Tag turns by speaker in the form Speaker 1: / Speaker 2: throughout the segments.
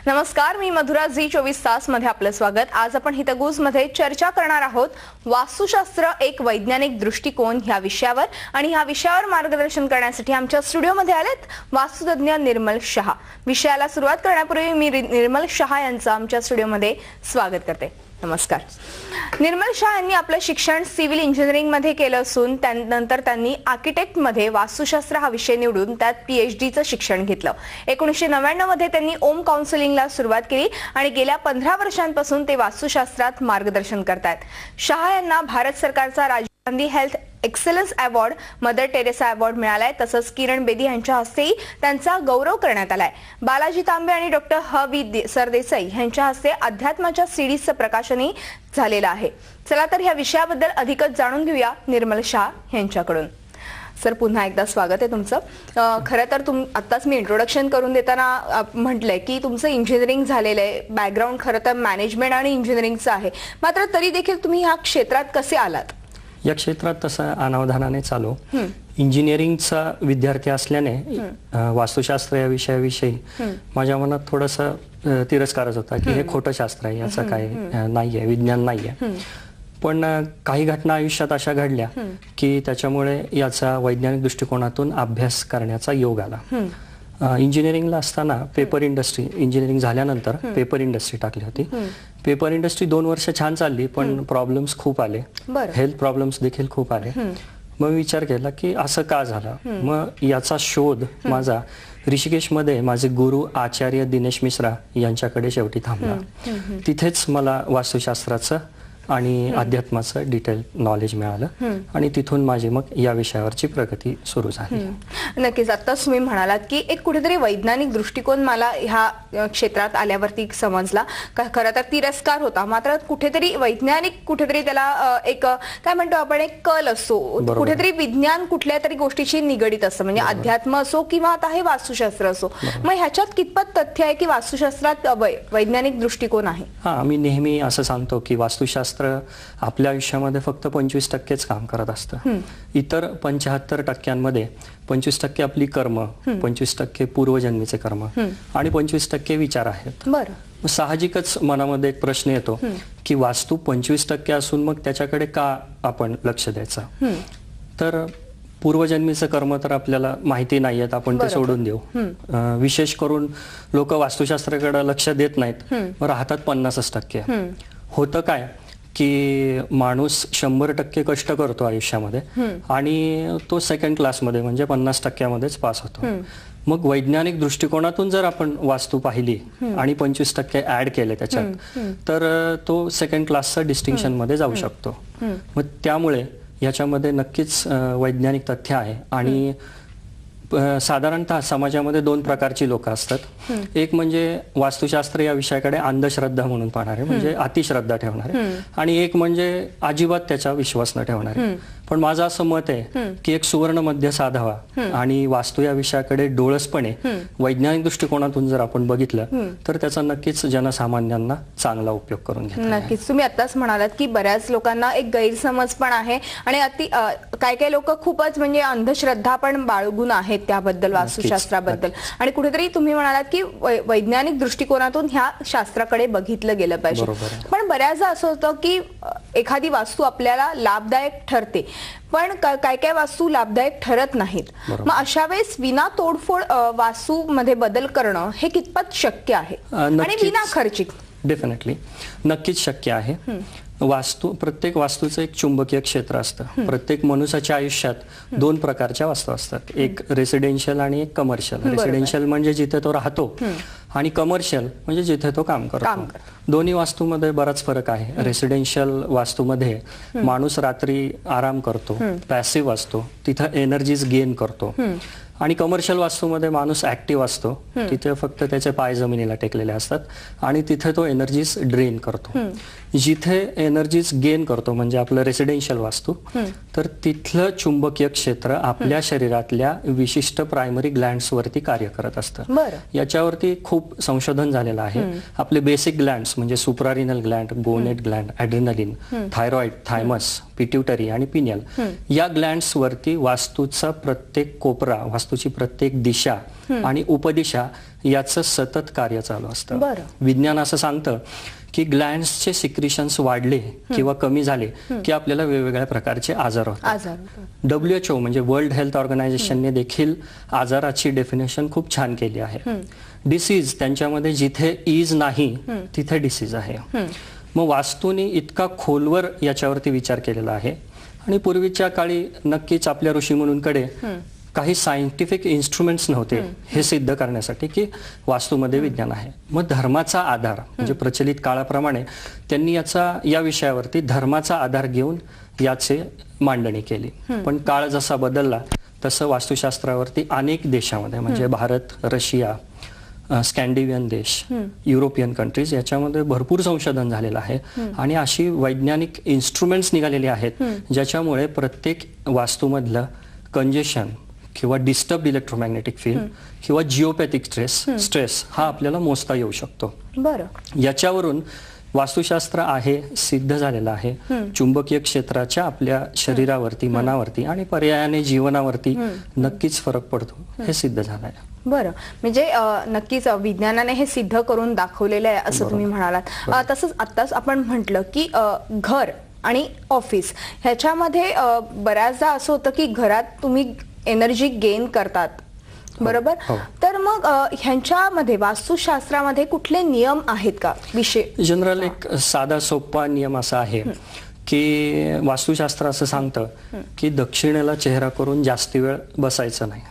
Speaker 1: नमस्कार, मी मधुरा झी 24 तास मध्ये आपलं स्वागत। आज आपण हितगुज मध्ये चर्चा करणार आहोत वास्तुशास्त्र एक वैज्ञानिक दृष्टिकोन ह्या विषयावर। आणि ह्या विषयावर मार्गदर्शन करण्यासाठी आमच्या स्टुडिओमध्ये आलेत वास्तुतज्ञ निर्मल शहा। विषयाला सुरुवात करण्यापूर्वी मी निर्मल शहा यांचं आमच्या स्टुडिओमध्ये स्वागत करते। नमस्कार। निर्मल शहा यांनी आपलं शिक्षण सिव्हिल इंजिनिअरिंग मध्ये केलं असून त्यानंतर त्यांनी आर्किटेक्ट मध्ये वास्तुशास्त्र हा विषय निवडून त्यात पीएचडीचं शिक्षण घेतलं। 1999 मध्ये त्यांनी ओम काउन्सिलिंगला सुरुवात केली आणि गेल्या 15 वर्षांपासून ते वास्तुशास्त्रात मार्गदर्शन करतात। शहा यांना भारत सरकारचा Rajiv Gandhi health excellence award, mother Teresa award मिळालाय। तसंच किरण बेदी यांच्या हस्तेही त्यांचा गौरव करण्यात आलाय। बालाजी तांबे आणि डॉक्टर ह.वी. सरदेसाई यांच्या हस्ते अध्यात्माच्या सीडीजचं प्रकाशनही झालेलं आहे। चला तर ह्या विषयाबद्दल अधिकच जाणून घेऊया निर्मल शहा यांच्याकडून। सर, पुन्हा एकदा स्वागत आहे तुमचं। खरं तर आत्ताच मी इंट्रोडक्शन करून देताना म्हटलंय की तुमचं इंजिनिअरिंग झालेलं आहे, बॅकग्राऊंड खरं तर मॅनेजमेंट आणि इंजिनिअरिंगचं आहे, मात्र तरी देखील तुम्ही ह्या क्षेत्रात कसे आलात?
Speaker 2: या क्षेत्रात तसं अनावधानाने चालू इंजिनिअरिंगचा विद्यार्थी असल्याने वास्तुशास्त्र या विषयाविषयी माझ्या मनात थोडासा तिरस्कारच होता की हे खोटं शास्त्र आहे, याचं काही नाहीये, विज्ञान नाहीये। पण काही घटना आयुष्यात अशा घडल्या की त्याच्यामुळे याचा वैज्ञानिक दृष्टिकोनातून अभ्यास करण्याचा योग आला। इंजिनिअरिंगला असताना पेपर इंडस्ट्री, इंजिनिअरिंग झाल्यानंतर पेपर इंडस्ट्री टाकली होती। पेपर इंडस्ट्री 2 वर्ष छान चालली, पण प्रॉब्लेम्स खूप आले, हेल्थ प्रॉब्लेम्स देखील खूप आले। मग विचार केला की असं का झालं। मग याचा शोध माझा ऋषिकेशमध्ये माझे गुरु आचार्य दिनेश मिश्रा यांच्याकडे शेवटी थांबला। तिथेच मला वास्तुशास्त्राचं आणि अध्यात्माचं डिटेल नॉलेज मिळालं आणि तिथून माझी मग या विषयावरची प्रगती सुरू झाली।
Speaker 1: नक्कीच। आत्ताच तुम्ही म्हणालात की एक कुठेतरी वैज्ञानिक दृष्टिकोन मला ह्या क्षेत्रात आल्यावरती समजला। खरं तर तिरस्कार होता, मात्र कुठेतरी वैज्ञानिक कुठेतरी त्याला एक काय म्हणतो आपण, एक कल असतो, कुठेतरी विज्ञान कुठल्या तरी गोष्टीशी निगडित असतं, म्हणजे अध्यात्म असो किंवा आता हे वास्तुशास्त्र असो। मग ह्याच्यात कितपत तथ्य आहे की वास्तुशास्त्रात वैज्ञानिक दृष्टिकोन आहे?
Speaker 2: हा, मी नेहमी असं सांगतो की वास्तुशास्त्र आपल्या आयुष्यामध्ये फक्त 25% काम करत असतं। इतर 75% 25% आपली कर्म, 25% पूर्वजन्मीचे कर्म आणि 25% विचार आहेत।
Speaker 1: बरं।
Speaker 2: साहजिकच मनामध्ये एक प्रश्न येतो की वास्तू 25% असून मग त्याच्याकडे का आपण लक्ष द्यायचं? तर पूर्वजन्मीचं कर्म तर आपल्याला माहिती नाहीयेत, आपण ते सोडून देऊ। विशेष करून लोक वास्तुशास्त्राकडे लक्ष देत नाहीत, राहतात 50%। होतं काय की माणूस 100% कष्ट करतो आयुष्यामध्ये आणि तो सेकंड क्लासमध्ये म्हणजे 50%मध्येच पास होतो। मग वैज्ञानिक दृष्टिकोनातून जर आपण वास्तू पाहिली आणि 25% ऍड केले त्याच्यात, तर तो सेकंड क्लासचा डिस्टिंक्शन मध्ये जाऊ शकतो। मग त्यामुळे याच्यामध्ये नक्कीच वैज्ञानिक तथ्य आहे। आणि साधारणतः समाजामध्ये 2 प्रकारची लोक असतात। एक म्हणजे वास्तुशास्त्र या विषयाकडे अंधश्रद्धा म्हणून पाहणारे, म्हणजे अतिश्रद्धा ठेवणारे, आणि एक म्हणजे अजिबात त्याचा विश्वास न ठेवणारे। पण माझं असं मत आहे की एक सुवर्ण मध्य साधावा आणि वास्तू या विषयाकडे डोळसपणे वैज्ञानिक दृष्टिकोनातून जर आपण बघितलं तर त्याचा नक्कीच जनसामान्यांना चांगला उपयोग करून घेता येईल।
Speaker 1: नक्कीच। तुम्ही आत्ताच म्हणालात की बऱ्याच लोकांना एक गैरसमज पण आहे आणि काही लोक खूपच म्हणजे अंधश्रद्धा पण बाळगून आहेत त्याबद्दल, वास्तुशास्त्राबद्दल। आणि कुठेतरी तुम्ही म्हणालात की वैज्ञानिक दृष्टिकोनातून ह्या शास्त्राकडे बघितलं गेलं पाहिजे। पण बऱ्याचदा असं होतं की एखादी वास्तू आपल्याला लाभदायक ठरते, पण काय वास्तू लाभदायक ठरत नाहीत। मग अशा वेळेस विना तोडफोड वास्तू मध्ये बदल करणं हे कितपत शक्य आहे आणि विना खर्चिक?
Speaker 2: डेफिनेटली नक्कीच शक्य आहे। प्रत्येक वास्तूचं एक चुंबकीय क्षेत्र असतं। प्रत्येक मनुष्याच्या आयुष्यात 2 प्रकारच्या वास्तू असतात, एक रेसिडेन्शियल आणि एक कमर्शियल। रेसिडेन्शियल म्हणजे जिथे तो राहतो आणि कमर्शियल म्हणजे जिथे तो काम करतो। दोन्ही वास्तूमध्ये बराच फरक आहे। रेसिडेन्शियल वास्तूमध्ये माणूस रात्री आराम करतो, पॅसिव्ह असतो, तिथं एनर्जीज गेन करतो। आणि कमर्शियल वास्तूमध्ये माणूस ऍक्टिव्ह असतो, तिथे फक्त त्याचे पाय जमिनीला टेकलेले असतात आणि तिथे तो एनर्जीज ड्रेन करतो। जिथे एनर्जीज गेन करतो म्हणजे आपलं रेसिडेन्शियल वास्तू, तर तिथलं चुंबकीय क्षेत्र आपल्या शरीरातल्या विशिष्ट प्रायमरी ग्लँड्स वरती कार्य करत असतं.
Speaker 1: बरं.
Speaker 2: याच्यावरती खूप संशोधन झालेलं आहे. आपले बेसिक ग्लँड्स म्हणजे suprarenal gland, gonad gland, adrenaline, thyroid, thymus, pituitary आणि पिनियल या ग्लँड्स वरती वास्तूचा प्रत्येक कोपरा, वास्तूची प्रत्येक दिशा आणि उपदिशा याचं सतत कार्य चालू असतं. विज्ञान असं सांगतं की ग्लँड्सचे सिक्रिशन्स वाढले किंवा कमी झाले की आपल्याला वेगवेगळ्या प्रकारचे आजार होतात. WHO म्हणजे वर्ल्ड हेल्थ ऑर्गनायझेशनने देखील आजाराची डेफिनेशन खूप छान केली आहे. डिसीज त्यांच्यामध्ये जिथे इज नाही तिथे डिसीज आहे. मग वास्तूने इतका खोलवर याच्यावरती विचार केलेला आहे आणि पूर्वीच्या काळी नक्कीच आपल्या ऋषीमुनींकडे काही सायंटिफिक इन्स्ट्रुमेंट्स नव्हते हे सिद्ध करण्यासाठी की वास्तूमध्ये विज्ञान आहे. मग धर्माचा आधार म्हणजे प्रचलित काळाप्रमाणे त्यांनी या विषयावरती धर्माचा आधार घेऊन याचे मांडणी केली. पण काळ जसा बदलला तसं वास्तुशास्त्रावरती अनेक देशामध्ये म्हणजे भारत, रशिया, स्कॅन्डिनेव्हियन देश, युरोपियन कंट्रीज याच्यामध्ये भरपूर संशोधन झालेलं आहे आणि अशी वैज्ञानिक इन्स्ट्रुमेंट्स निघालेली आहेत ज्याच्यामुळे प्रत्येक वास्तूमधलं कंजेशन किंवा डिस्टर्ब इलेक्ट्रोमॅग्नेटिक फील्ड किंवा जिओपॅथिक स्ट्रेस हा आपल्याला मोजता येऊ शकतो.
Speaker 1: बरं.
Speaker 2: याच्यावरून वास्तुशास्त्र आहे सिद्ध झालेलं आहे. चुंबकीय क्षेत्राच्या आपल्या शरीरावरती, मनावरती आणि पर्यायाने जीवनावरती नक्कीच फरक पडतो हे सिद्ध झालं आहे.
Speaker 1: बरं. म्हणजे नक्कीच विज्ञानाने हे सिद्ध करून दाखवलेलं आहे असं तुम्ही म्हणालात. तसंच आत्ताच आपण म्हटलं की घर आणि ऑफिस ह्याच्यामध्ये बऱ्याचदा असं होतं की घरात तुम्ही एनर्जी गेन करतात, बरोबर? तर मग ह्यांच्यामध्ये वास्तुशास्त्रामध्ये कुठले नियम आहेत का विषय?
Speaker 2: जनरल एक साधा सोपा नियम असा आहे की वास्तुशास्त्र असं सांगतं की दक्षिणेला चेहरा करून जास्ती वेळ बसायचं नाही.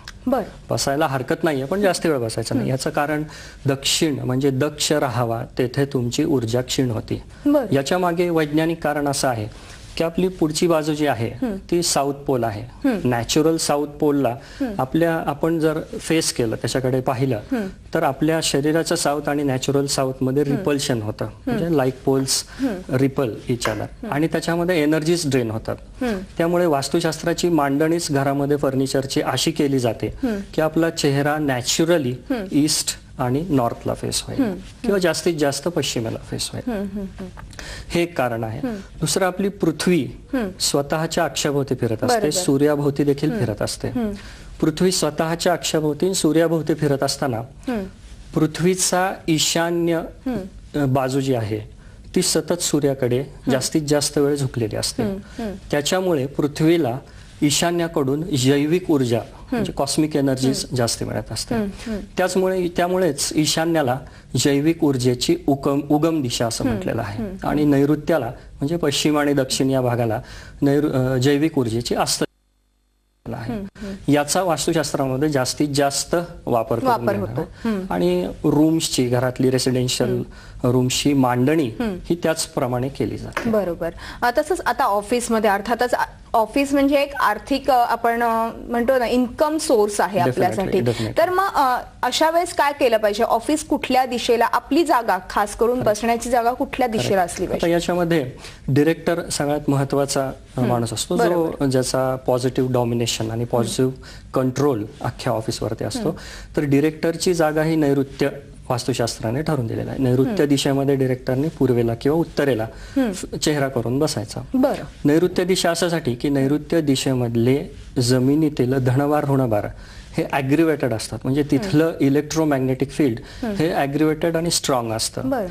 Speaker 2: बसायला हरकत नाहीये पण जास्त वेळ बसायचं नाही. याचं कारण दक्षिण म्हणजे दक्ष राहावा, तेथे तुमची ऊर्जा क्षीण होती. याच्या मागे वैज्ञानिक कारण असं आहे की आपली पुढची बाजू जी आहे ती साऊथ पोल आहे. नॅचरल साऊथ पोलला आपण जर फेस केलं, त्याच्याकडे पाहिलं तर आपल्या शरीराचं साऊथ आणि नॅचरल साऊथ मध्ये रिपल्शन होतं म्हणजे like poles repel each other आणि त्याच्यामध्ये एनर्जीज ड्रेन होतात. त्यामुळे वास्तुशास्त्राची मांडणीच घरामध्ये फर्निचरची अशी केली जाते की आपला चेहरा नॅचरली ईस्ट आणि नॉर्थला फेस होईल किंवा जास्तीत जास्त पश्चिमेला फेस होईल. हे एक कारण आहे. दुसरं, आपली पृथ्वी स्वतःच्या अक्षाभोवती फिरत असते, सूर्याभोवती देखील फिरत असते. पृथ्वी स्वतःच्या अक्षाभोवती सूर्याभोवती फिरत असताना पृथ्वीचा ईशान्य बाजू जी आहे ती सतत सूर्याकडे जास्तीत जास्त वेळ झुकलेली असते. त्याच्यामुळे पृथ्वीला ईशान्याकडून जैविक ऊर्जा म्हणजे कॉस्मिक एनर्जीज जास्त मिळत असते. त्यामुळेच ईशान्याला जैविक ऊर्जेची उगम दिशा असं म्हटलेलं आहे आणि नैऋत्याला म्हणजे पश्चिम आणि दक्षिण या भागाला जैविक ऊर्जेची अस्त आहे. याचा वास्तुशास्त्रामध्ये जास्तीत जास्त वापर होतो आणि रूम्सची, घरातली रेसिडेन्शियल रूम्सची मांडणी ही त्याचप्रमाणे केली जाते.
Speaker 1: बरोबर. तसंच आता ऑफिसमध्ये अर्थातच ऑफिस म्हणजे एक आर्थिक आपण म्हणतो ना इन्कम सोर्स आहे आपल्यासाठी. तर मग अशा वेळेस काय केलं पाहिजे? ऑफिस कुठल्या दिशेला, आपली जागा खास करून बसण्याची जागा कुठल्या दिशेला असली पाहिजे?
Speaker 2: याच्यामध्ये डिरेक्टर सगळ्यात महत्वाचा माणूस असतो जो ज्याचा पॉझिटिव्ह डॉमिनेशन आणि पॉझिटिव्ह कंट्रोल अख्ख्या ऑफिसवरती असतो. तर डिरेक्टरची जागा ही नैऋत्य वास्तुशास्त्राने ठरवून दिलेला आहे. नैऋत्य दिशेमध्ये डिरेक्टरने पूर्वेला किंवा उत्तरेला चेहरा करून बसायचा. नैऋत्य दिशा अशासाठी की नैऋत्य दिशेमधले जमिनीतील धनभार ऋणभार हे ॲग्रिवेटेड असतात म्हणजे तिथलं इलेक्ट्रोमॅग्नेटिक फील्ड हे ॲग्रिवेटेड आणि स्ट्रॉंग असतं.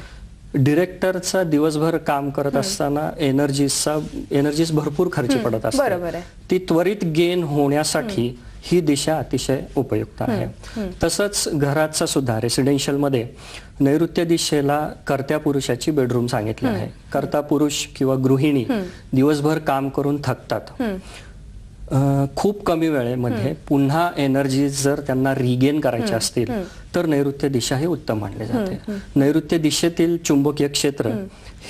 Speaker 2: डिरेक्टरचा दिवसभर काम करत असताना एनर्जीज भरपूर खर्च पडत असते. ती त्वरित गेन होण्यासाठी ही दिशा अतिशय उपयुक्त आहे. तसंच घराचा सुद्धा रेसिडेन्शियल मध्ये नैऋत्य दिशेला कर्त्या पुरुषाची बेडरूम सांगितली आहे. कर्ता पुरुष किंवा गृहिणी दिवसभर काम करून थकतात. खूप कमी वेळेमध्ये पुन्हा एनर्जी जर त्यांना रिगेन करायची असतील तर नैऋत्य दिशा ही उत्तम मानली जाते. नैऋत्य दिशेतील चुंबकीय क्षेत्र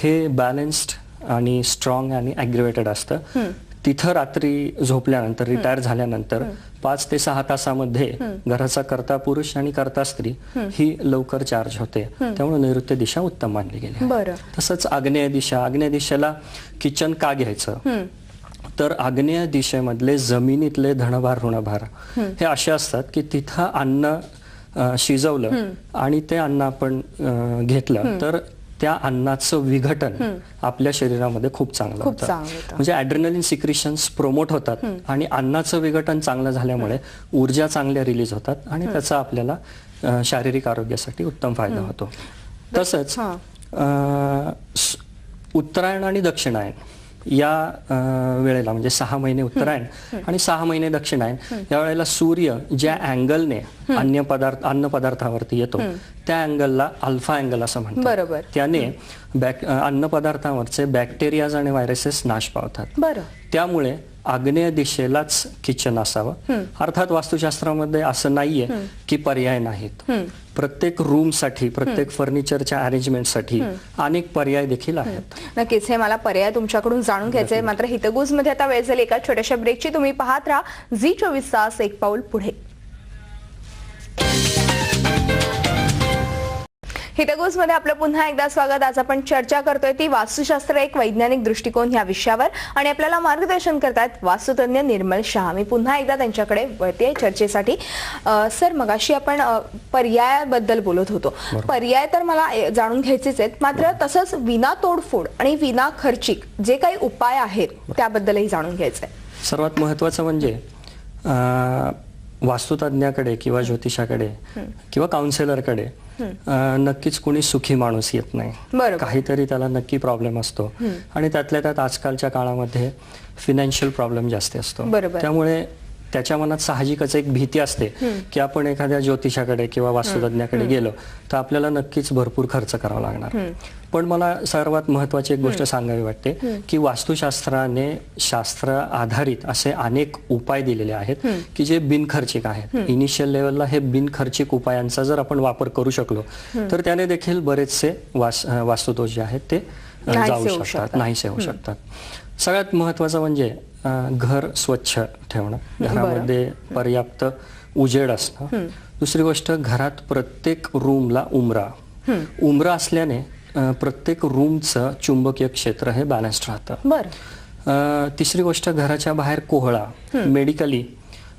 Speaker 2: हे बॅलन्स्ड आणि स्ट्रॉंग आणि ॲग्रिवेटेड असतं. तिथं रात्री झोपल्यानंतर रिटायर झाल्यानंतर 5 ते 6 तासामध्ये घराचा कर्ता पुरुष आणि कर्ता स्त्री ही लवकर चार्ज होते. त्यामुळे नैऋत्य दिशा उत्तम मानली गेली आहे.
Speaker 1: बरं.
Speaker 2: तसंच आग्नेय दिशेला किचन का घ्यायचं, तर आग्नेय दिशेमधले जमिनीतले धनभार ऋणभार हे असे असतात की तिथं अन्न शिजवलं आणि ते अन्न आपण घेतलं तर त्या अन्नाचं विघटन आपल्या शरीरामध्ये खूप चांगलं होतं. म्हणजे ॲड्रेनलिन सिक्रिशन्स प्रोमोट होतात आणि अन्नाचं विघटन चांगलं झाल्यामुळे ऊर्जा चांगल्या रिलीज होतात आणि त्याचा आपल्याला शारीरिक आरोग्यासाठी उत्तम फायदा होतो. तसंच उत्तरायण आणि दक्षिणायन या वेळेला म्हणजे 6 महिने उत्तरायण आणि 6 महिने दक्षिणायन या वेळेला सूर्य ज्या अँगलने अन्न पदार्थावरती येतो त्या अँगलला अल्फा अँगल असं म्हणतात.
Speaker 1: बरोबर.
Speaker 2: त्याने अन्न पदार्थावरचे बॅक्टेरियाज आणि व्हायरसेस नाश पावतात. त्यामुळे आग्नेय दिशेलाच किचन असावं. अर्थात वास्तुशास्त्रामध्ये असं नाहीये की पर्याय नाहीत. प्रत्येक रूमसाठी प्रत्येक फर्निचरच्या अरेंजमेंटसाठी अनेक पर्याय देखील आहेत.
Speaker 1: नक्कीच हे मला पर्याय तुमच्याकडून जाणून घ्यायचे. मात्र हितगुज मध्ये आता वेळ झाली एका छोट्याशा ब्रेकची. तुम्ही पाहत राहा झी 24 एक पाऊल पुढे. हितगुज मध्ये आपलं पुन्हा एकदा स्वागत. आज आपण चर्चा करतोय ती वास्तुशास्त्र एक वैज्ञानिक दृष्टिकोन ह्या विषयावर आणि आपल्याला मार्गदर्शन करतायत वास्तुतज्ञ निर्मल शहा. मी पुन्हा एकदा त्यांच्याकडे वळते चर्चेसाठी. सर, मगाशी आपण पर्यायाबद्दल बोलत होतो. पर्याय तर मला जाणून घ्यायचेच आहेत, मात्र तसंच विना तोडफोड आणि विना खर्चिक जे काही उपाय आहेत त्याबद्दलही जाणून घ्यायचंय.
Speaker 2: सर्वात महत्वाचं म्हणजे वास्तुतज्ञाकडे किंवा ज्योतिषाकडे किंवा काउन्सिलरकडे नक्कीच कोणी सुखी माणूस येत नाही. काहीतरी त्याला नक्की प्रॉब्लेम असतो आणि त्यातल्या त्यात आजकालच्या काळामध्ये फिनान्शियल प्रॉब्लेम जास्त असतो. त्यामुळे त्याच्या मनात साहजिकच एक भीती असते की आपण एखाद्या ज्योतिषाकडे किंवा वास्तुतज्ञाकडे गेलो तर आपल्याला नक्कीच भरपूर खर्च करावा लागणार. पण मला सर्वात महत्वाची एक गोष्ट सांगावी वाटते की वास्तुशास्त्राने शास्त्र आधारित असे अनेक उपाय दिलेले आहेत की जे बिनखर्चिक आहेत. इनिशियल लेवलला हे बिनखर्चिक उपायांचा जर आपण वापर करू शकलो तर त्याने देखील बरेचसे वास्तुदोष जे आहेत ते नाहीसे होऊ शकतात. सगळ्यात महत्वाचं म्हणजे घर स्वच्छ ठेवणं, घरामध्ये पर्याप्त उजेड असणं. दुसरी गोष्ट, घरात प्रत्येक रूमला उंबरा असल्याने प्रत्येक रूमचं चुंबकीय क्षेत्र हे बॅलन्स्ड राहतं. तिसरी गोष्ट, घराच्या बाहेर कोहळा. मेडिकली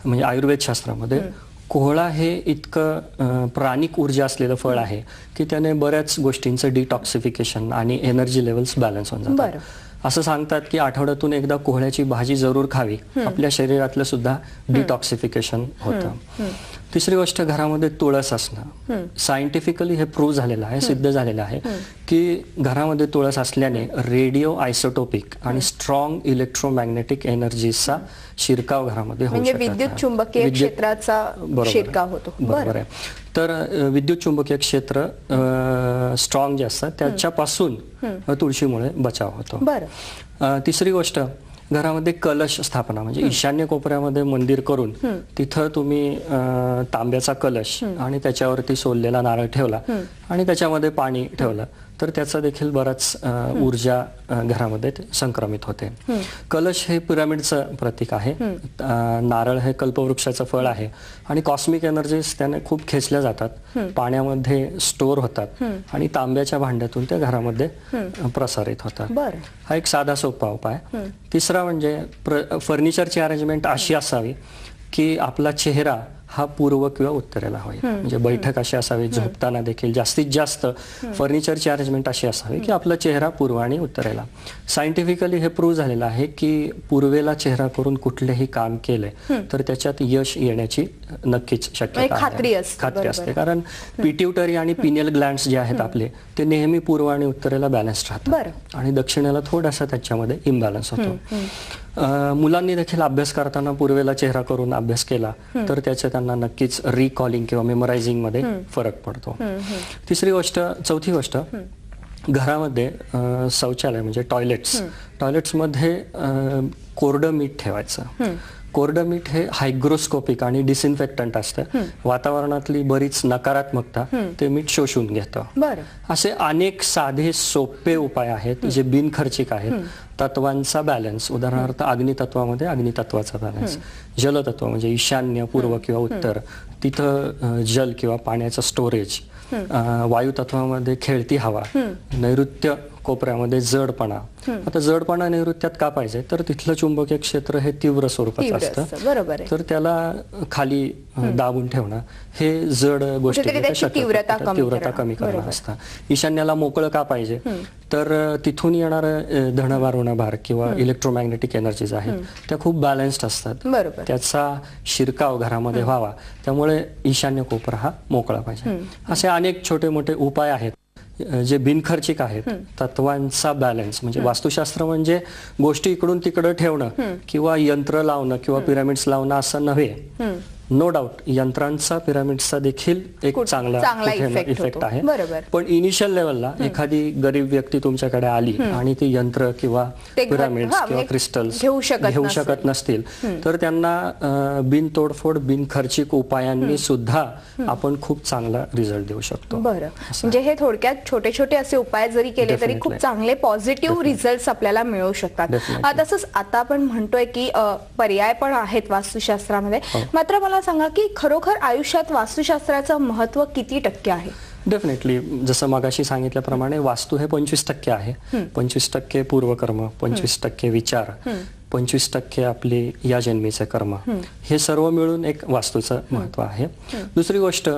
Speaker 2: म्हणजे आयुर्वेद शास्त्रामध्ये कोहळा हे इतकं प्राणिक ऊर्जा असलेलं फळ आहे की त्याने बऱ्याच गोष्टींचं डिटॉक्सिफिकेशन आणि एनर्जी लेवल्स बॅलन्स होऊन जातात. असं सांगतात की आठवड्यातून एकदा कोहळ्याची भाजी जरूर खावी, आपल्या शरीरातलं सुद्धा डिटॉक्सिफिकेशन होतं. तिसरी गोष्ट, घरामध्ये तुळस असणं. सायंटिफिकली हे प्रूव्ह झालेलं आहे, सिद्ध झालेलं आहे की घरामध्ये तुळस असल्याने रेडिओ आयसोटोपिक आणि स्ट्रॉंग इलेक्ट्रोमॅग्नेटिक एनर्जीचा शिरकाव घरामध्ये होऊ शकतो.
Speaker 1: विद्युत चुंबकीय क्षेत्राचा शिरकाव होतो.
Speaker 2: बरोबर आहे. तर विद्युत चुंबकीय क्षेत्र स्ट्रॉंग जे असतात त्याच्यापासून तुळशीमुळे बचाव होतो. तिसरी गोष्ट, घरामध्ये कलश स्थापना. म्हणजे ईशान्य कोपऱ्यामध्ये मंदिर करून तिथं तुम्ही तांब्याचा कलश आणि त्याच्यावरती सोललेला नारळ ठेवला आणि त्याच्यामध्ये पाणी ठेवलं तर त्याचा देखील बराच ऊर्जा घरामध्ये संक्रमित होते. कलश हे पिरामिडचं प्रतीक आहे. नारळ हे कल्पवृक्षाचं फळ आहे आणि कॉस्मिक एनर्जीज त्याने खूप खेचल्या जातात, पाण्यामध्ये स्टोअर होतात आणि तांब्याच्या भांड्यातून त्या घरामध्ये प्रसारित होतात. हा एक साधा सोपा उपाय. तिसरा म्हणजे फर्निचरची अरेंजमेंट अशी असावी की आपला चेहरा हा पूर्व किंवा उत्तरेला होईल. म्हणजे बैठक अशी असावी, झोपताना देखील जास्तीत जास्त फर्निचरची अरेंजमेंट अशी असावी की आपला चेहरा पूर्व आणि उत्तरेला. सायंटिफिकली हे प्रूव्ह झालेलं आहे की पूर्वेला चेहरा करून कुठलेही काम केले तर त्याच्यात यश येण्याची नक्कीच शक्यता आहे, खात्री असते. कारण पिट्युटरी आणि पिनियल ग्लँड्स जे आहेत आपले ते नेहमी पूर्व आणि उत्तरेला बॅलन्स्ड राहतात आणि दक्षिणेला थोडासा त्याच्यामध्ये इम्बॅलन्स होतो. मुलांनी देखील अभ्यास करताना पूर्वेला चेहरा करून अभ्यास केला तर त्याचे त्यांना नक्कीच रिकॉलिंग किंवा मेमोरायझिंग मध्ये फरक पडतो. चौथी गोष्ट, घरामध्ये शौचालय म्हणजे टॉयलेट्समध्ये कोरडं मीठ ठेवायचं. कोरडं मीठ हे हायग्रोस्कोपिक आणि डिसइन्फेक्टंट असतं. वातावरणातली बरीच नकारात्मकता ते मीठ शोषून घेतं.
Speaker 1: बरं.
Speaker 2: असे अनेक साधे सोपे उपाय आहेत जे बिनखर्चिक आहेत. तत्वांचा बॅलन्स, उदाहरणार्थ अग्नितत्वामध्ये अग्नितत्वाचा बॅलन्स, जलतत्व म्हणजे ईशान्य, पूर्व किंवा उत्तर, तिथं जल किंवा पाण्याचं स्टोरेज, वायू तत्वामध्ये खेळती हवा, नैऋत्य कोपऱ्यामध्ये जडपणा. आता जडपणा नैऋत्यात का पाहिजे, तर तिथलं चुंबकीय क्षेत्र हे तीव्र स्वरूपाचं असतं.
Speaker 1: बरोबर आहे.
Speaker 2: तर त्याला खाली दाबून ठेवणं हे जड गोष्टी तीव्रता कमी करणं असतं. ईशान्याला मोकळं का पाहिजे, तर तिथून येणारं धनभार ऋणभार किंवा इलेक्ट्रोमॅग्नेटिक एनर्जीज आहेत त्या खूप बॅलन्स्ड असतात. त्याचा शिरकाव घरामध्ये व्हावा, त्यामुळे ईशान्य कोपरा हा मोकळा पाहिजे. असे अनेक छोटे मोठे उपाय आहेत जे बिनखर्चिक आहेत. तत्वांचा बॅलन्स म्हणजे वास्तुशास्त्र म्हणजे गोष्टी इकडून तिकडं ठेवणं किंवा यंत्र लावणं किंवा पिरामिड्स लावणं असं नव्हे. नो डाऊट यंत्रांचा, पिरामिड्सचा देखील एक चांगला इफेक्ट आहे. पण इनिशियल लेवलला एखादी गरीब व्यक्ती तुमच्याकडे आली आणि ती यंत्र किंवा पिरामिड्स किंवा क्रिस्टल्स घेऊ शकत नसतील, तर त्यांना बिन तोडफोड बिनखर्चिक उपायांनी सुद्धा आपण खूप चांगला रिझल्ट देऊ शकतो.
Speaker 1: बरं, म्हणजे हे थोडक्यात छोटे छोटे असे उपाय जरी केले तरी खूप चांगले पॉझिटिव्ह रिझल्ट आपल्याला मिळू शकतात. तसंच आता आपण म्हणतोय की पर्याय पण आहेत वास्तुशास्त्रामध्ये. मात्र मला सांगा की खरोखर आयुष्यात वास्तुशास्त्राचं महत्व किती टक्के आहे?
Speaker 2: डेफिनेटली, जसं मगाशी सांगितल्याप्रमाणे वास्तू हे 25% आहे. 25% पूर्वकर्म, 25% विचार, 25% आपले या जन्मीचे कर्म, हे सर्व मिळून एक वास्तूचं महत्व आहे. दुसरी गोष्ट,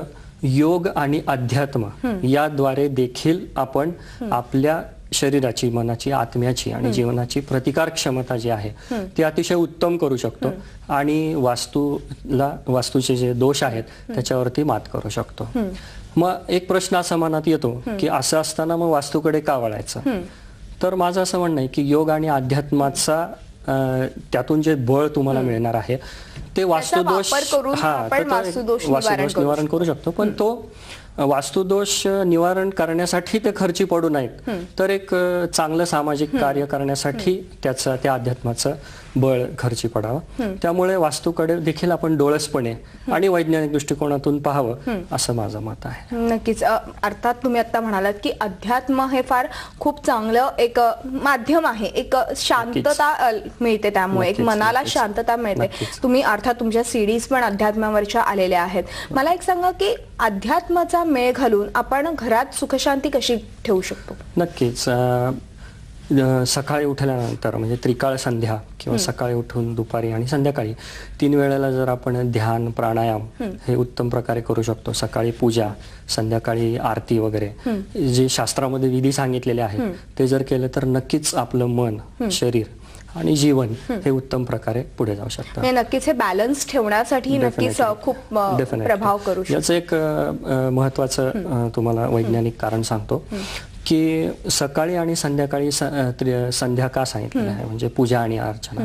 Speaker 2: योग आणि अध्यात्म याद्वारे देखील आपण आपल्या शरीराची, मनाची, आत्म्याची आणि जीवनाची प्रतिकार क्षमता जी आहे ती अतिशय उत्तम करू शकतो आणि वास्तूचे जे दोष आहेत त्याच्यावरती मात करू शकतो. मग एक प्रश्न असा मनात येतो की असं असताना मग वास्तूकडे का वळायचं? तर माझं असं म्हणणं आहे की योग आणि अध्यात्माचा त्यातून जे बळ तुम्हाला मिळणार आहे ते वास्तुदोष निवारण करू शकतो. पण तो वास्तुदोष निवारण करण्यासाठी ते खर्ची पडू नयेत, तर एक चांगलं सामाजिक कार्य करण्यासाठी त्या अध्यात्माचं बळ खर्ची पडावं. त्यामुळे वास्तूकडे देखील आपण डोळसपणे आणि वैज्ञानिक दृष्टिकोनातून पाहावं असं माझं मत आहे.
Speaker 1: नक्कीच. अर्थात तुम्ही आता म्हणालात की अध्यात्म हे फार खूप चांगलं एक माध्यम आहे, एक शांतता मिळते, त्यामुळे एक मनाला शांतता मिळते. तुम्ही अर्थात तुमच्या सीडीज पण अध्यात्मावरच्या आलेल्या आहेत. मला एक सांगा की अध्यात्माचा मेळ घालून आपण घरात सुखशांती कशी ठेवू शकतो?
Speaker 2: नक्कीच. सकाळी उठल्यानंतर म्हणजे त्रिकाळ संध्या किंवा सकाळी उठून दुपारी आणि संध्याकाळी 3 वेळेला जर आपण ध्यान, प्राणायाम हे उत्तम प्रकारे करू शकतो. सकाळी पूजा, संध्याकाळी आरती वगैरे जे शास्त्रामध्ये विधी सांगितलेले आहेत ते जर केलं तर नक्कीच आपलं मन, शरीर आणि जीवन हे उत्तम प्रकारे पुढे जाऊ शकतं.
Speaker 1: नक्कीच हे बॅलन्स ठेवण्यासाठी नक्कीच खूप प्रभाव करू शकतो.
Speaker 2: याचं एक महत्वाचं तुम्हाला वैज्ञानिक कारण सांगतो की सकाळी आणि संध्याकाळी संध्या का सांगितलेलं आहे म्हणजे पूजा आणि अर्चना.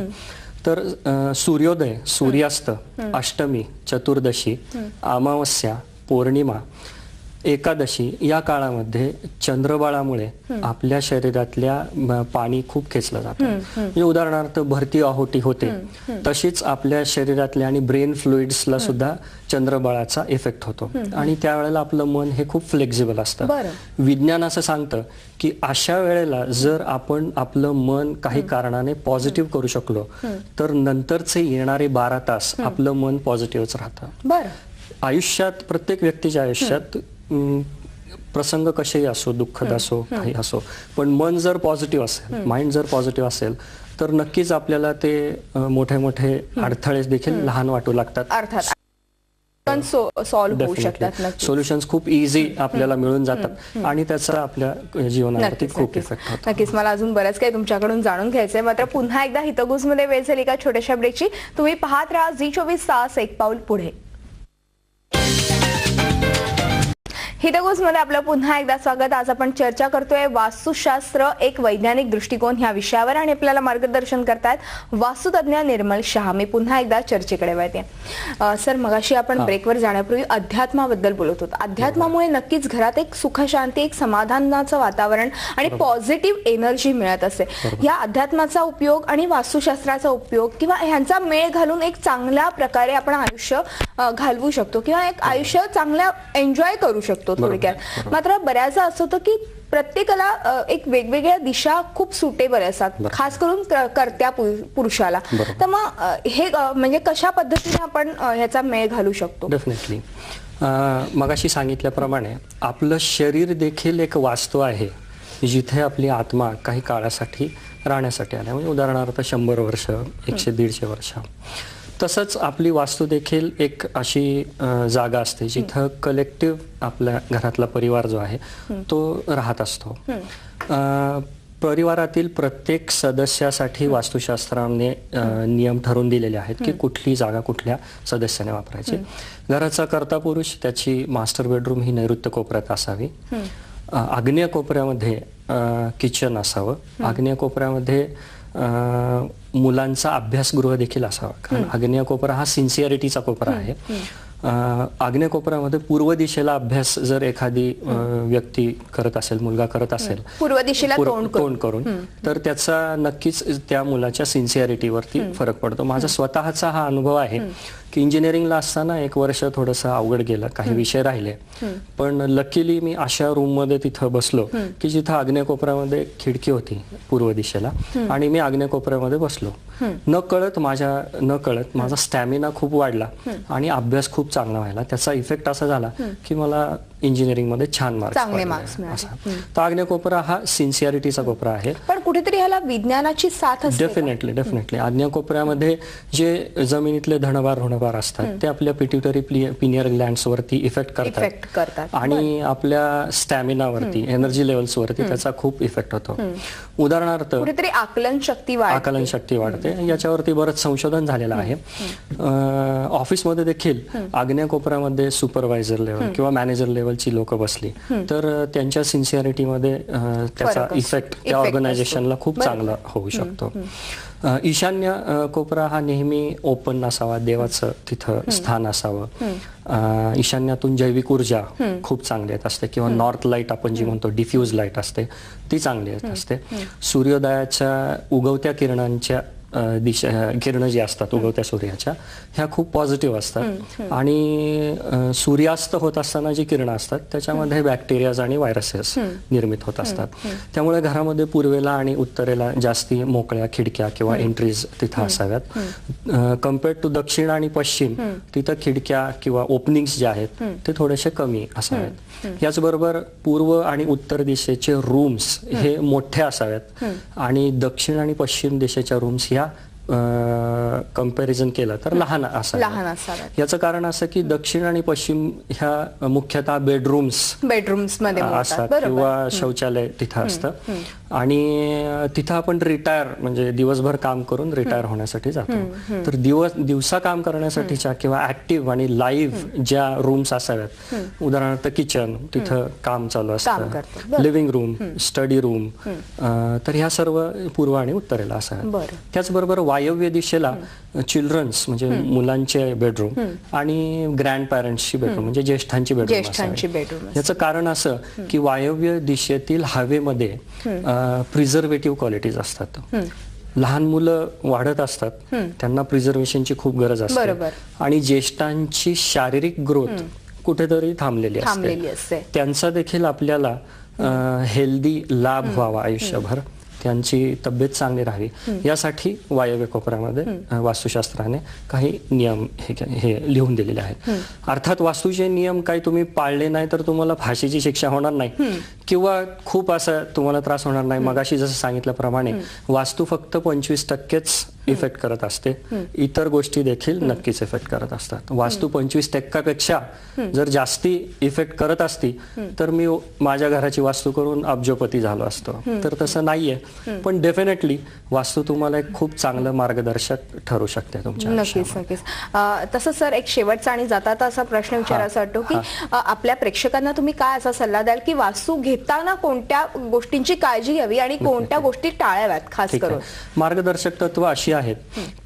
Speaker 2: तर सूर्योदय, सूर्यास्त, अष्टमी, चतुर्दशी, अमावस्या, पौर्णिमा, एकादशी या काळामध्ये चंद्रबाळामुळे आपल्या शरीरातल्या पाणी खूप खेचलं जातं. म्हणजे उदाहरणार्थ भरती आहोटी होते, तशीच आपल्या शरीरातल्या आणि ब्रेन फ्लुइड्सला सुद्धा चंद्रबाळाचा इफेक्ट होतो आणि त्यावेळेला आपलं मन हे खूप फ्लेक्झिबल असतं. विज्ञान असं सांगतं की अशा वेळेला जर आपण आपलं मन काही कारणाने पॉझिटिव्ह करू शकलो तर नंतरचे येणारे 12 तास आपलं मन पॉझिटिव्हच राहतं. आयुष्यात, प्रत्येक व्यक्तीच्या आयुष्यात प्रसंग कसेही असो, दुःखद असो, काही असो, पण मन जर पॉझिटिव्ह असेल, माइंड जर पॉझिटिव्ह असेल तर नक्कीच आपल्याला ते मोठे मोठे अडथळे देखील लहान वाटू लागतात.
Speaker 1: अर्थात सॉल्व्ह होऊ शकतात.
Speaker 2: सोल्युशन्स खूप इझी आपल्याला मिळून जातात आणि त्याचा आपल्या जीवनावरती खूप इफेक्ट होतो.
Speaker 1: नक्कीच. मला अजून बरंच काही तुमच्याकडून जाणून घ्यायचंय. मात्र पुन्हा एकदा हितगुज मध्ये वेळ झाली का छोट्याशा ब्रेकची. तुम्ही पाहत राहा झी 24 तास, एक पाऊल पुढे. हितगुजमध्ये आपलं पुन्हा एकदा स्वागत. आज आपण चर्चा करतोय वास्तुशास्त्र एक वैज्ञानिक दृष्टिकोन ह्या विषयावर आणि आपल्याला मार्गदर्शन करतायत वास्तुतज्ञ निर्मल शहा. मी पुन्हा एकदा चर्चेकडे वळते. सर, मगाशी आपण ब्रेकवर जाण्यापूर्वी अध्यात्माबद्दल बोलत होतो. अध्यात्मामुळे नक्कीच घरात एक सुख शांती, एक समाधानाचं वातावरण आणि पॉझिटिव्ह एनर्जी मिळत असते. या अध्यात्माचा उपयोग आणि वास्तुशास्त्राचा उपयोग किंवा ह्यांचा मेळ घालून एक चांगल्या प्रकारे आपण आयुष्य घालवू शकतो किंवा एक आयुष्य चांगल्या एन्जॉय करू शकतो थोडक्यात. मात्र बऱ्याचदा असं होतं की प्रत्येकाला एक वेगवेगळ्या दिशा खूप सुटेबल असतात, खास करून कर्त्या पुरुषाला. तर मग हे म्हणजे कशा पद्धतीने आपण ह्याचा मेळ घालू शकतो?
Speaker 2: डेफिनेटली मगाशी सांगितल्याप्रमाणे आपलं शरीर देखील एक वास्तू आहे जिथे आपली आत्मा काही काळासाठी राहण्यासाठी आल्या. म्हणजे उदाहरणार्थ 100 वर्ष, 100-150 वर्ष. तसंच आपली वास्तू देखील एक अशी जागा असते जिथं कलेक्टिव्ह आपल्या घरातला परिवार जो आहे तो राहत असतो. परिवारातील प्रत्येक सदस्यासाठी वास्तुशास्त्राने नियम ठरवून दिलेले आहेत की कुठली जागा कुठल्या सदस्याने वापरायची. घराचा कर्ता पुरुष त्याची मास्टर बेडरूम ही नैऋत्य कोपऱ्यात असावी. आग्नेय कोपऱ्यामध्ये किचन असावं. आग्नेय कोपऱ्यामध्ये मुलांचा अभ्यासगृह देखील असावा, कारण आग्नेय कोपरा हा सिन्सिअरिटीचा कोपरा आहे. आग्नेय कोपऱ्यामध्ये पूर्व दिशेला अभ्यास जर एखादी व्यक्ती करत असेल, मुलगा करत असेल
Speaker 1: पूर्व दिशेला
Speaker 2: तोंड करून, तर त्याचा नक्कीच त्या मुलाच्या सिन्सिअरिटीवरती फरक पडतो. माझा स्वतःचा हा अनुभव आहे की इंजिनिअरिंगला असताना 1 वर्ष थोडंसं अवघड गेलं, काही विषय राहिले, पण लकीली मी अशा रूम मध्ये तिथं बसलो की जिथं आग्नेय कोपऱ्यामध्ये खिडकी होती पूर्व दिशेला आणि मी आग्नेय कोपऱ्यामध्ये बसलो. नकळत माझा स्टॅमिना खूप वाढला आणि अभ्यास खूप चांगला व्हायला. त्याचा इफेक्ट असा झाला की मला इंजिनिअरिंग मध्ये छान मार्क्स मिळाले. तर आग्नेय कोपरा हा सिन्सिअरिटीचा कोपरा आहे.
Speaker 1: पण कुठेतरी ह्याला विज्ञानाची साथ असते.
Speaker 2: डेफिनेटली आग्नेय कोपऱ्यामध्ये जे जमिनीतले धनभार ऋणभार असतात ते आपल्या पिट्युटरी पिनियर ग्लँड्स वरती इफेक्ट करतात आणि आपल्या स्टॅमिनावरती, एनर्जी लेवल्स वरती त्याचा खूप इफेक्ट होतो. उदाहरणार्थ
Speaker 1: कुठेतरी आकलन शक्ती वाढते.
Speaker 2: याच्यावरती बरंच संशोधन झालेलं आहे. ऑफिसमध्ये देखील आग्नेय कोपऱ्यामध्ये सुपरवायझर लेवल किंवा मॅनेजर लेवलची लोक बसली तर त्यांच्या सिन्सिअरिटीमध्ये त्याचा इफेक्ट त्या ऑर्गनायझेशनला खूप चांगला होऊ शकतो. ईशान्य कोपरा हा नेहमी ओपन असावा, देवाचं तिथं स्थान असावं. ईशान्यातून जैविक ऊर्जा खूप चांगली येत असते किंवा नॉर्थ लाईट आपण जी म्हणतो, डिफ्यूज लाईट असते, ती चांगली येत असते. सूर्योदयाच्या उगवत्या किरणांच्या किरण जी असतात उगवत्या सूर्याच्या, ह्या खूप पॉझिटिव्ह असतात. आणि सूर्यास्त होत असताना जी किरणं असतात त्याच्यामध्ये बॅक्टेरियाज आणि व्हायरसेस निर्मित होत असतात. त्यामुळे घरामध्ये पूर्वेला आणि उत्तरेला जास्ती मोकळ्या खिडक्या किंवा एंट्रीज तिथं असाव्यात. कम्पेअर्ड टू दक्षिण आणि पश्चिम, तिथं खिडक्या किंवा ओपनिंग्स जे आहेत ते थोडेसे कमी असावेत. याचबरोबर पूर्व आणि उत्तर दिशेचे रूम्स हे मोठे असावेत आणि दक्षिण आणि पश्चिम दिशेच्या रूम्स ह्या कंपॅरिझन केलं तर लहान असाव्यात. याचं कारण असं की दक्षिण आणि पश्चिम ह्या मुख्यतः बेडरूम्स मध्ये असतात किंवा शौचालय तिथं असतं आणि तिथं आपण रिटायर म्हणजे दिवसभर काम करून रिटायर होण्यासाठी जातो. तर दिवसा काम करण्यासाठीच्या किंवा ऍक्टिव्ह आणि लाईव्ह ज्या रूम्स असाव्यात, उदाहरणार्थ किचन, तिथं काम चालू असतं, लिव्हिंग रूम, स्टडी रूम, तर ह्या सर्व पूर्व आणि उत्तरेला असाव्यात. त्याचबरोबर वायव्य दिशेला चिल्ड्रन्स म्हणजे मुलांचे बेडरूम आणि ग्रँड पॅरेंट्सची बेडरूम म्हणजे ज्येष्ठांची बेडरूम. याचं कारण असं की वायव्य दिशेतील हवेमध्ये प्रिझर्वेटिव्ह क्वालिटीज असतात. लहान मुलं वाढत असतात, त्यांना प्रिझर्वेशनची खूप गरज असते आणि ज्येष्ठांची शारीरिक ग्रोथ कुठेतरी थांबलेली असते. त्यांचा देखील आपल्याला हेल्दी लाभ व्हावा आयुष्यभर, त्यांची तब्येत चांगली राहावी यासाठी वायव्य कोपऱ्यामध्ये वास्तुशास्त्राने काही नियम हे लिहून दिलेले आहेत. अर्थात वास्तूचे नियम काही तुम्ही पाळले नाही तर तुम्हाला फाशीची शिक्षा होणार नाही किंवा खूप असं तुम्हाला त्रास होणार नाही. मगाशी जसं सांगितल्याप्रमाणे वास्तू फक्त 25%च इफेक्ट करत असते, इतर गोष्टी देखील नक्कीच इफेक्ट करत असतात. वास्तू 25% जर जास्ती इफेक्ट करत असती तर मी माझ्या घराची वास्तू करून अब्जोपती झालो असतो. तर तसं नाहीये, पण डेफिनेटली वास्तू तुम्हाला एक खूप चांगलं मार्गदर्शक ठरू शकते तुमच्या
Speaker 1: नक्कीच
Speaker 2: आयुष्यामध्ये.
Speaker 1: नक्कीच. तसं सर एक शेवटचा आणि जाता असा प्रश्न विचारायचा वाटतो की आपल्या प्रेक्षकांना तुम्ही काय असा सल्ला द्याल की वास्तू घेताना कोणत्या गोष्टींची काळजी घ्यावी आणि कोणत्या गोष्टी टाळाव्यात खास
Speaker 2: ठीक आहे.
Speaker 1: करून?
Speaker 2: मार्गदर्शक तत्व अशी आहेत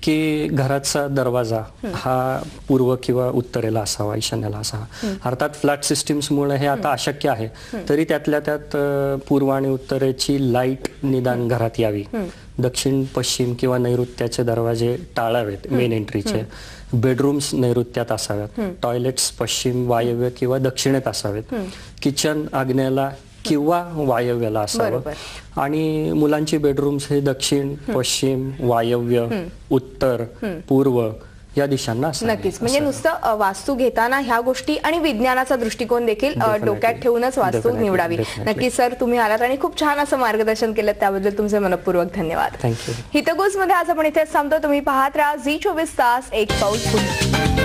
Speaker 2: की घराचा दरवाजा हा पूर्व किंवा उत्तरेला असावा, ईशान्येला असावा. अर्थात फ्लॅट सिस्टीम्समुळे हे आता अशक्य आहे, तरी त्यातल्या त्यात पूर्व आणि उत्तरेची लाईट निदान घरात यावी. दक्षिण, पश्चिम किंवा नैऋत्याचे दरवाजे टाळावेत मेन एंट्रीचे. बेडरूम्स नैऋत्यात असाव्यात. टॉयलेट्स पश्चिम, वायव्य किंवा दक्षिणेत असावेत. किचन आग्नेयाला किंवा वायव्याला असावं. आणि मुलांची बेडरूम्स हे दक्षिण, पश्चिम, वायव्य, उत्तर, पूर्व या दिशांना असावे.
Speaker 1: नक्कीच. म्हणजे नुसतं वास्तू घेताना ह्या गोष्टी आणि विज्ञानाचा दृष्टिकोन देखील डोक्यात ठेवूनच वास्तू निवडावी. नक्कीच सर, तुम्ही आलात आणि खूप छान असं मार्गदर्शन केलं, त्याबद्दल तुमचे मनपूर्वक धन्यवाद.
Speaker 2: थँक्यू.
Speaker 1: हितगुज मध्ये आज आपण इथेच थांबतो. तुम्ही पाहत राहा झी 24 तास, एक पाऊल पुढे.